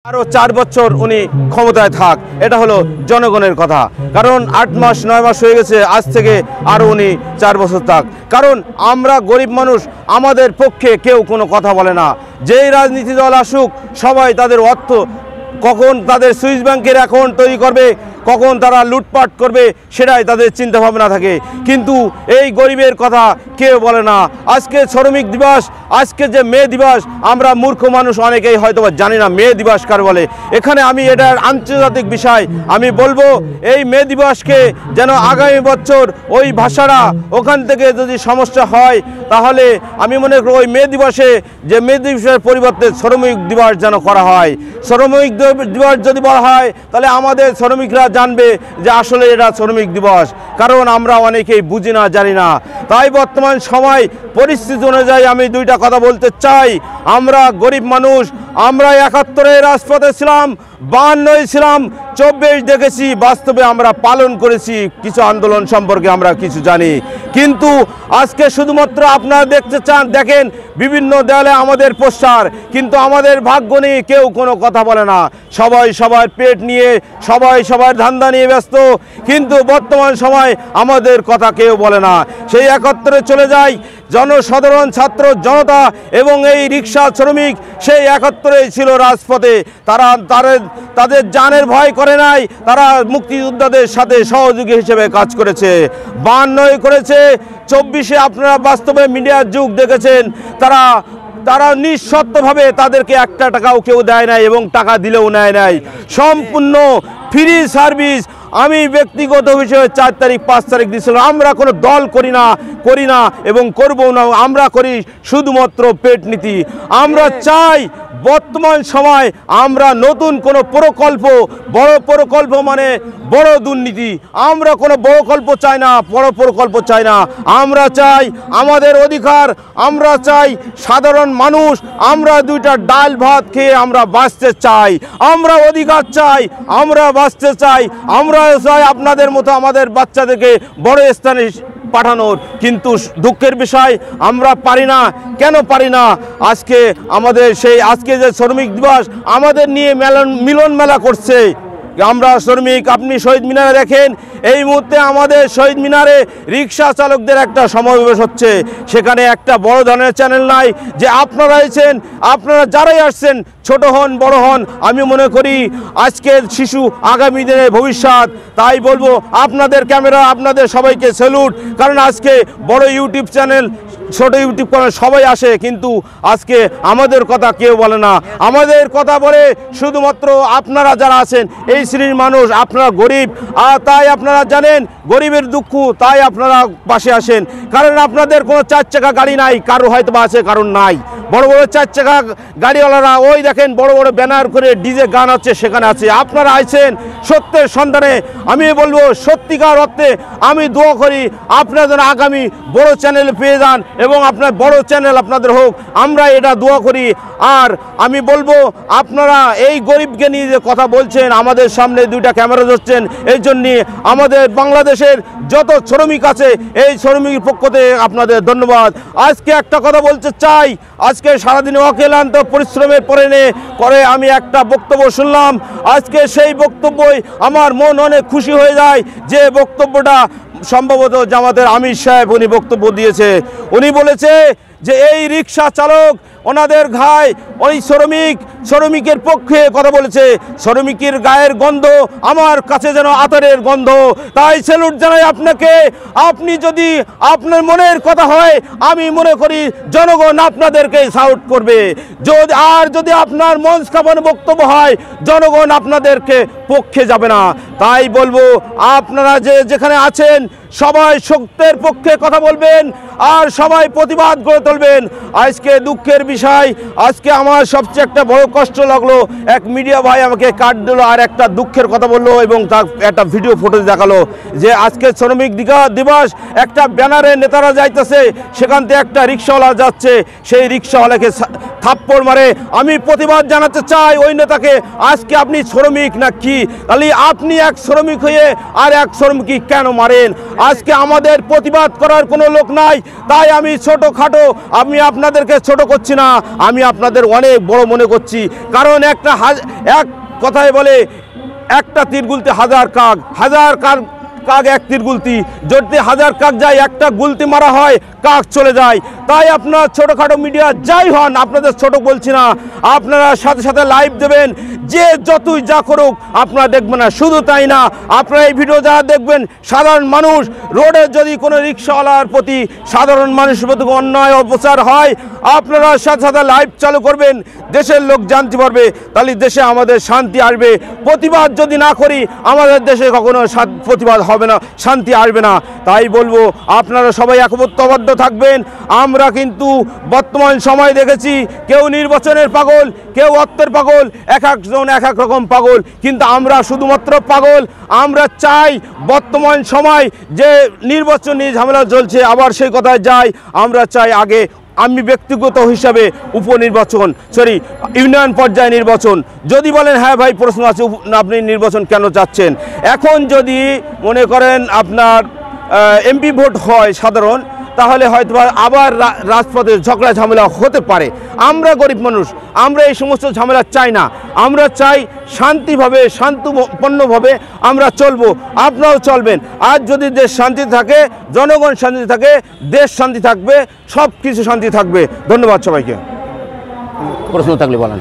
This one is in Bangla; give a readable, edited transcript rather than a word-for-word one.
আরো 4 বছর উনি ক্ষমতায় থাক, এটা হলো জনগণের কথা। কারণ 8 মাস 9 মাস হয়ে গেছে, আজ থেকে আরো উনি 4 বছর থাক। কারণ আমরা গরিব মানুষ, আমাদের পক্ষে কেউ কোনো কথা বলে না। যেই রাজনীতি দল আসুক, সবাই তাদের অর্থ, কখন তাদের সুইস ব্যাংকের অ্যাকাউন্ট তৈরি করবে, কখন তারা লুটপাট করবে, সেটাই তাদের চিন্তা ভাবনা থাকে। কিন্তু এই গরিবের কথা কেউ বলে না। আজকে শ্রমিক দিবস, আজকে যে মে দিবস, আমরা মূর্খ মানুষ অনেকেই হয়তো জানি না মে দিবস কার বলে। এখানে আমি এটার আন্তর্জাতিক বিষয় আমি বলবো, এই মে দিবসকে যেন আগামী বছর ওই ভাষাটা ওখান থেকে যদি সমস্যা হয়, তাহলে আমি মনে করি ওই মে দিবসে যে মে দিবসের পরিবর্তে শ্রমিক দিবস যেন করা হয়। শ্রমিক দিবস যদি বলা হয়, তাহলে আমাদের শ্রমিকরা জানবে যে আসলে এটা শ্রমিক দিবস। কারণ আমরা অনেকেই বুঝি না, জানি না। তাই বর্তমান সময় পরিস্থিতি অনুযায়ী আমি দুইটা কথা বলতে চাই। আমরা গরিব মানুষ, আমরা 71-এ রাজপথে ছিলাম, 52-এ ছিলাম, 24 দেখেছি, বাস্তবে আমরা পালন করেছি। কিছু আন্দোলন সম্পর্কে আমরা কিছু জানি। কিন্তু আজকে শুধুমাত্র আপনারা দেখতে চান, দেখেন বিভিন্ন দেয়ালে আমাদের পোস্টার, কিন্তু আমাদের ভাগ্য নিয়ে কেউ কোনো কথা বলে না। সবাই সবার পেট নিয়ে, সবাই সবার ধান্দা নিয়ে ব্যস্ত, কিন্তু বর্তমান সময় আমাদের কথা কেউ বলে না। সেই 71-এ চলে যায় জনসাধারণ, ছাত্র জনতা এবং এই রিক্সা শ্রমিক, সেই 71-এ ছিল রাজপথে। তাদের জানের ভয় করে নাই, তারা মুক্তিযোদ্ধাদের সাথে সহযোগী হিসেবে কাজ করেছে। 52-এ করেছে, 24-এ আপনারা বাস্তবে মিডিয়ার যুগ দেখেছেন। তারা নিঃশর্তভাবে তাদেরকে একটা টাকাও কেউ দেয় নাই এবং টাকা দিলেও নেয় নাই। সম্পূর্ণ ফ্রি সার্ভিস। আমি ব্যক্তিগত হিসেবে 4 তারিখ 5 তারিখ দিয়েছিলাম। আমরা কোনো দল করি না এবং করবো না। আমরা করি শুধুমাত্র পেট নীতি। আমরা চাই বর্তমান সময় আমরা নতুন কোনো প্রকল্প, বড় প্রকল্প মানে বড় দুর্নীতি। আমরা কোনো বড় প্রকল্প চাই না, বড় প্রকল্প চাই না। আমরা চাই আমাদের অধিকার, আমরা চাই সাধারণ মানুষ, আমরা দুইটা ডাল ভাত খেয়ে আমরা বাঁচতে চাই। আমরা অধিকার চাই, আমরা বাঁচতে চাই। আমরা চাই আপনাদের মতো আমাদের বাচ্চাদেরকে বড় স্থানে পাঠানোর। কিন্তু দুঃখের বিষয়, আমরা পারি না। কেন পারি না? আজকে আমাদের আজকে যে শ্রমিক দিবস, আমাদের নিয়ে মিলন মেলা করছে। আমরা শ্রমিক, আপনি শহীদ মিনারে দেখেন, এই মুহূর্তে আমাদের শহীদ মিনারে রিক্সা চালকদের একটা সমাবেশ হচ্ছে। সেখানে একটা বড় ধরনের চ্যানেল নাই যে আপনারা এসেছেন, আপনারা যারাই আসছেন, ছোট হন বড় হন, আমি মনে করি আজকের শিশু আগামী দিনের ভবিষ্যৎ। তাই বলবো আপনাদের ক্যামেরা, আপনাদের সবাইকে স্যালুট। কারণ আজকে বড় ইউটিউব চ্যানেল, ছোট ইউটিউব চ্যানেল সবাই আসে, কিন্তু আজকে আমাদের কথা কেউ বলে না। আমাদের কথা বলে শুধুমাত্র আপনারা যারা আছেন, এই শ্রেণীর মানুষ। আপনারা গরিব, আর তাই আপনারা জানেন গরিবের দুঃখ, তাই আপনারা পাশে আসেন। কারণ আপনাদের কোনো 4 চাকা গাড়ি নাই, কারো হয়তো বা আছে, কারণ নাই। বড় বড় 4 চাকা গাড়িওয়ালারা ওই দেখেন বড় বড় ব্যানার করে ডিজে গান হচ্ছে, সেখানে আছে। আপনারা আছেন সত্যের সন্ধানে। আমি বলবো সত্যিকার অর্থে আমি দোয়া করি আপনারা যেন আগামী বড় চ্যানেল পেয়ে যান এবং আপনার বড় চ্যানেল আপনাদের হোক, আমরা এটা দোয়া করি। আর আমি বলবো আপনারা এই গরিবকে নিয়ে যে কথা বলছেন, আমাদের সামনে 2টা ক্যামেরা ধরছেন, এই জন্যে আমাদের বাংলাদেশের যত শ্রমিক আছে, এই শ্রমিকের পক্ষ থেকে আপনাদের ধন্যবাদ। আজকে একটা কথা বলতে চাই, আজকে সারাদিন অক্লান্ত পরিশ্রমের পরে আমি একটা বক্তব্য শুনলাম। আজকে সেই বক্তব্যই আমার মন অনেক খুশি হয়ে যায়। যে বক্তব্যটা সম্ভবত জামাতের আমির সাহেব উনি বক্তব্য দিয়েছে। উনি বলেছে যে এই রিক্সা চালক ওনাদের ঘায়, ওই শ্রমিকের পক্ষে কথা বলেছে। শ্রমিকের গায়ের গন্ধ আমার কাছে যেন আতরের গন্ধ। তাই স্যালুট জানাই আপনাকে। আপনি যদি আপনার মনের কথা হয়, আমি মনে করি জনগণ আপনাদেরকে সাউট করবে। যদি আপনার মন কাঁপানো বক্তব্য হয়, জনগণ আপনাদেরকে পক্ষে যাবে না। তাই বলবো আপনারা যেখানে আছেন, সবাই সত্যের পক্ষে কথা বলবেন আর সবাই প্রতিবাদ গড়ে তুলবেন। আজকে দুঃখের বিষয়, আজকে আমার সবচেয়ে একটা বড় কষ্ট লাগলো, এক মিডিয়া ভাই আমাকে কাট দিল আর একটা দুঃখের কথা বললো এবং তার একটা ভিডিও ফুটেজ দেখালো যে আজকে শ্রমিক দিবস, একটা ব্যানারে নেতারা যাইতেছে, সেখান থেকে একটা রিক্সাওয়ালা যাচ্ছে, সেই রিক্সাওয়ালাকে থাপ্পড় মারে। আমি প্রতিবাদ জানাতে চাই ওই নেতাকে, আজকে আপনি শ্রমিক না কি? তাহলে আপনি এক শ্রমিক হয়ে আর এক শ্রমিককে কেন মারেন? আজকে আমাদের প্রতিবাদ করার কোনো লোক নাই। তাই আমি ছোটোখাটো, আমি আপনাদেরকে ছোট করছি না, আমি আপনাদের অনেক বড় মনে করছি। করেছি। কারণ এক কথায় বলে একটা তীর গুলতে হাজার কাক, হাজার কাক এক তীর গুলতি, যদি হাজার কাক যায় একটা গুলতি মারা হয় কাক চলে যায়। তাই আপনার ছোটোখাটো মিডিয়া যাই হন, আপনাদের ছোট বলছি না, আপনারা সাথে সাথে লাইভ দেবেন, যে যতই যা করুক আপনারা দেখবেন না। শুধু তাই না, আপনারা এই ভিডিও যারা দেখবেন, সাধারণ মানুষ রোডে যদি কোনো রিক্সাওয়ালার প্রতি, সাধারণ মানুষের প্রতি অন্যায় অপচার হয়, আপনারা সাথে সাথে লাইভ চালু করবেন, দেশের লোক জানতে পারবে, তাহলে দেশে আমাদের শান্তি আসবে। প্রতিবাদ যদি না করি আমাদের দেশে কখনো প্রতিবাদ হবে না, শান্তি আসবে না। তাই বলবো আপনারা সবাই একতাবদ্ধ থাকবেন। আমরা কিন্তু বর্তমান সময় দেখেছি, কেউ নির্বাচনের পাগল, কেউ অর্থের পাগল, এক একজন এক এক রকম পাগল, কিন্তু আমরা শুধুমাত্র পাগল। আমরা চাই বর্তমান সময় যে নির্বাচনী ঝামেলা চলছে, আবার সেই কথায় যাই, আমরা চাই আগে আমি ব্যক্তিগত হিসাবে উপনির্বাচন, ইউনিয়ন পর্যায়ে নির্বাচন। যদি বলেন হ্যাঁ ভাই প্রশ্ন আছে, আপনি নির্বাচন কেন চাচ্ছেন? এখন যদি মনে করেন আপনার এমপি ভোট হয় সাধারণ, তাহলে হয়তো আবার রাজপথে ঝগড়া ঝামেলা হতে পারে। আমরা গরিব মানুষ, আমরা এই সমস্ত ঝামেলা চাই না। আমরা চাই শান্তিভাবে, শান্তিপূর্ণভাবে আমরা চলবো, আপনারাও চলবেন। আর যদি দেশ শান্তি থাকে, জনগণ শান্তি থাকে, দেশ শান্তি থাকবে, সব কিছু শান্তি থাকবে। ধন্যবাদ সবাইকে। প্রশ্ন থাকলে বলেন।